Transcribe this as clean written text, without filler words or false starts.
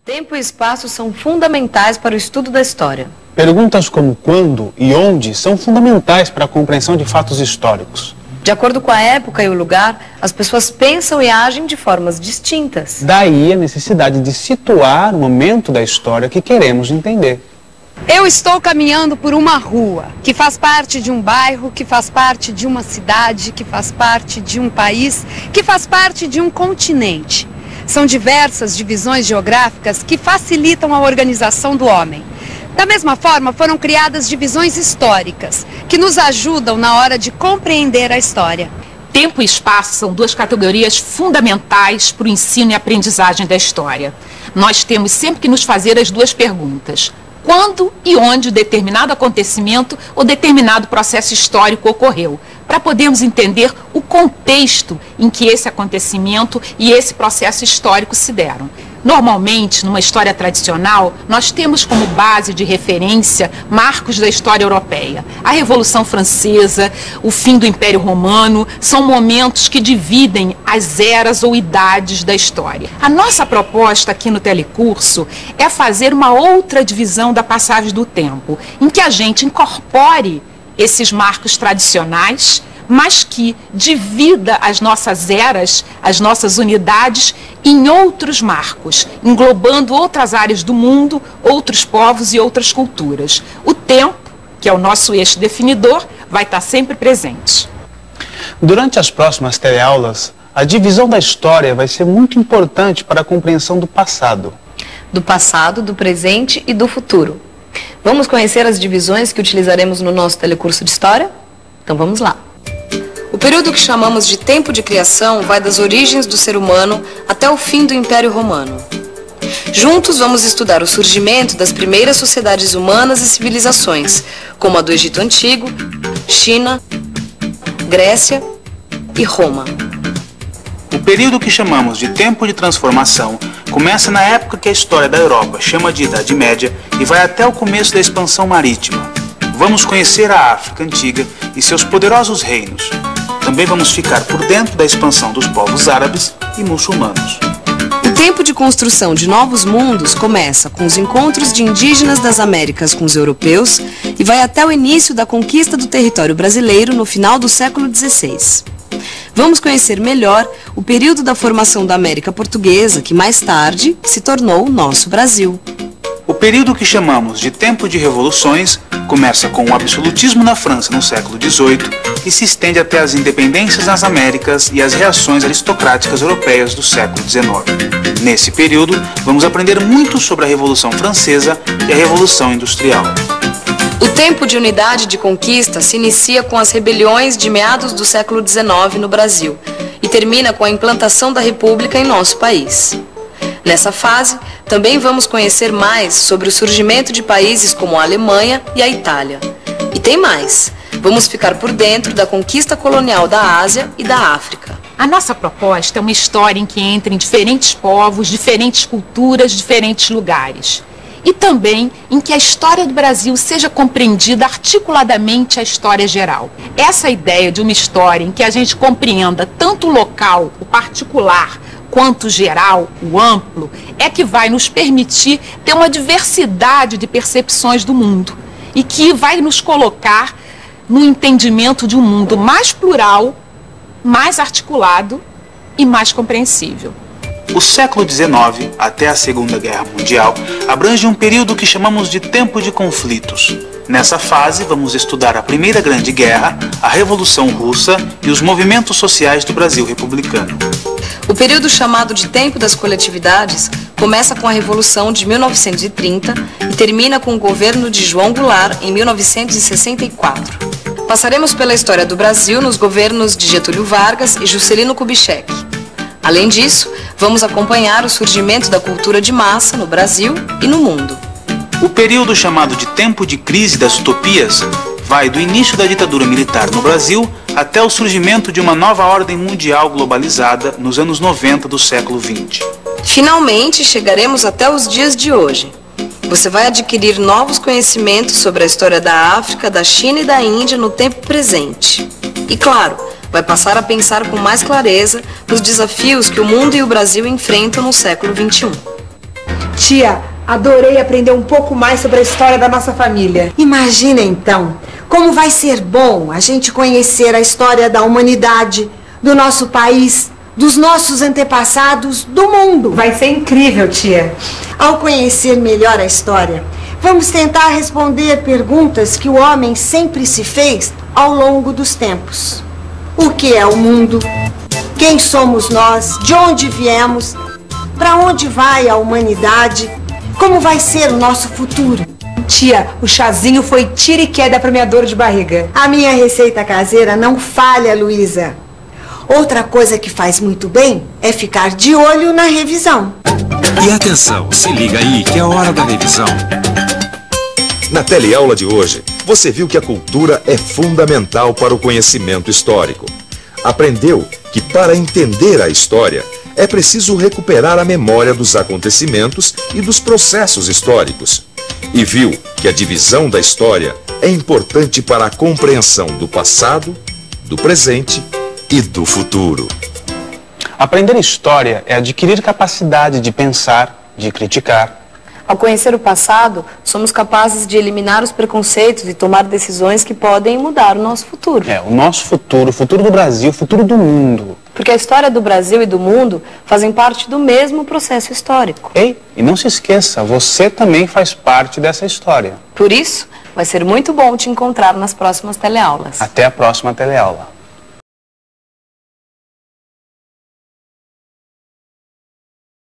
Tempo e espaço são fundamentais para o estudo da história. Perguntas como quando e onde são fundamentais para a compreensão de fatos históricos. De acordo com a época e o lugar, as pessoas pensam e agem de formas distintas. Daí a necessidade de situar o momento da história que queremos entender. Eu estou caminhando por uma rua que faz parte de um bairro, que faz parte de uma cidade, que faz parte de um país, que faz parte de um continente. São diversas divisões geográficas que facilitam a organização do homem. Da mesma forma, foram criadas divisões históricas, que nos ajudam na hora de compreender a história. Tempo e espaço são duas categorias fundamentais para o ensino e aprendizagem da história. Nós temos sempre que nos fazer as duas perguntas. Quando e onde determinado acontecimento ou determinado processo histórico ocorreu, para podermos entender o contexto em que esse acontecimento e esse processo histórico se deram. Normalmente, numa história tradicional, nós temos como base de referência marcos da história europeia. A Revolução Francesa, o fim do Império Romano, são momentos que dividem as eras ou idades da história. A nossa proposta aqui no telecurso é fazer uma outra divisão da passagem do tempo, em que a gente incorpore esses marcos tradicionais, mas que divida as nossas eras, as nossas unidades, em outros marcos, englobando outras áreas do mundo, outros povos e outras culturas. O tempo, que é o nosso eixo definidor, vai estar sempre presente. Durante as próximas teleaulas, a divisão da história vai ser muito importante para a compreensão do passado. Do passado, do presente e do futuro. Vamos conhecer as divisões que utilizaremos no nosso telecurso de História? Então vamos lá. O período que chamamos de tempo de criação vai das origens do ser humano até o fim do Império Romano. Juntos vamos estudar o surgimento das primeiras sociedades humanas e civilizações, como a do Egito Antigo, China, Grécia e Roma. O período que chamamos de tempo de transformação começa na época que a história da Europa chama de Idade Média e vai até o começo da expansão marítima. Vamos conhecer a África Antiga e seus poderosos reinos. Também vamos ficar por dentro da expansão dos povos árabes e muçulmanos. O tempo de construção de novos mundos começa com os encontros de indígenas das Américas com os europeus e vai até o início da conquista do território brasileiro no final do século XVI. Vamos conhecer melhor o período da formação da América Portuguesa, que mais tarde se tornou o nosso Brasil. O período que chamamos de tempo de revoluções começa com o absolutismo na França no século XVIII e se estende até as independências nas Américas e as reações aristocráticas europeias do século XIX. Nesse período, vamos aprender muito sobre a Revolução Francesa e a Revolução Industrial. O tempo de unidade de conquista se inicia com as rebeliões de meados do século XIX no Brasil e termina com a implantação da República em nosso país. Nessa fase, também vamos conhecer mais sobre o surgimento de países como a Alemanha e a Itália. E tem mais, vamos ficar por dentro da conquista colonial da Ásia e da África. A nossa proposta é uma história em que entrem diferentes povos, diferentes culturas, diferentes lugares. E também em que a história do Brasil seja compreendida articuladamente à história geral. Essa ideia de uma história em que a gente compreenda tanto o local, o particular, quanto o geral, o amplo, é que vai nos permitir ter uma diversidade de percepções do mundo e que vai nos colocar no entendimento de um mundo mais plural, mais articulado e mais compreensível. O século XIX, até a Segunda Guerra Mundial, abrange um período que chamamos de tempo de conflitos. Nessa fase, vamos estudar a Primeira Grande Guerra, a Revolução Russa e os movimentos sociais do Brasil republicano. O período chamado de Tempo das Coletividades começa com a Revolução de 1930 e termina com o governo de João Goulart em 1964. Passaremos pela história do Brasil nos governos de Getúlio Vargas e Juscelino Kubitschek. Além disso, vamos acompanhar o surgimento da cultura de massa no Brasil e no mundo. O período chamado de Tempo de Crise das Utopias vai do início da ditadura militar no Brasil até o surgimento de uma nova ordem mundial globalizada nos anos 90 do século XX. Finalmente, chegaremos até os dias de hoje. Você vai adquirir novos conhecimentos sobre a história da África, da China e da Índia no tempo presente. E claro, vai passar a pensar com mais clareza nos desafios que o mundo e o Brasil enfrentam no século XXI. Tia, adorei aprender um pouco mais sobre a história da nossa família. Imagina então, como vai ser bom a gente conhecer a história da humanidade, do nosso país, dos nossos antepassados, do mundo. Vai ser incrível, tia. Ao conhecer melhor a história, vamos tentar responder perguntas que o homem sempre se fez ao longo dos tempos. O que é o mundo? Quem somos nós? De onde viemos? Para onde vai a humanidade? Como vai ser o nosso futuro? Tia, o chazinho foi tira e queda para minha dor de barriga. A minha receita caseira não falha, Luísa. Outra coisa que faz muito bem é ficar de olho na revisão. E atenção, se liga aí que é a hora da revisão. Na teleaula de hoje, você viu que a cultura é fundamental para o conhecimento histórico. Aprendeu que para entender a história, é preciso recuperar a memória dos acontecimentos e dos processos históricos. E viu que a divisão da história é importante para a compreensão do passado, do presente e do futuro. Aprender história é adquirir capacidade de pensar, de criticar. Ao conhecer o passado, somos capazes de eliminar os preconceitos e tomar decisões que podem mudar o nosso futuro. O nosso futuro, o futuro do Brasil, o futuro do mundo. Porque a história do Brasil e do mundo fazem parte do mesmo processo histórico. Ei, e não se esqueça, você também faz parte dessa história. Por isso, vai ser muito bom te encontrar nas próximas teleaulas. Até a próxima teleaula.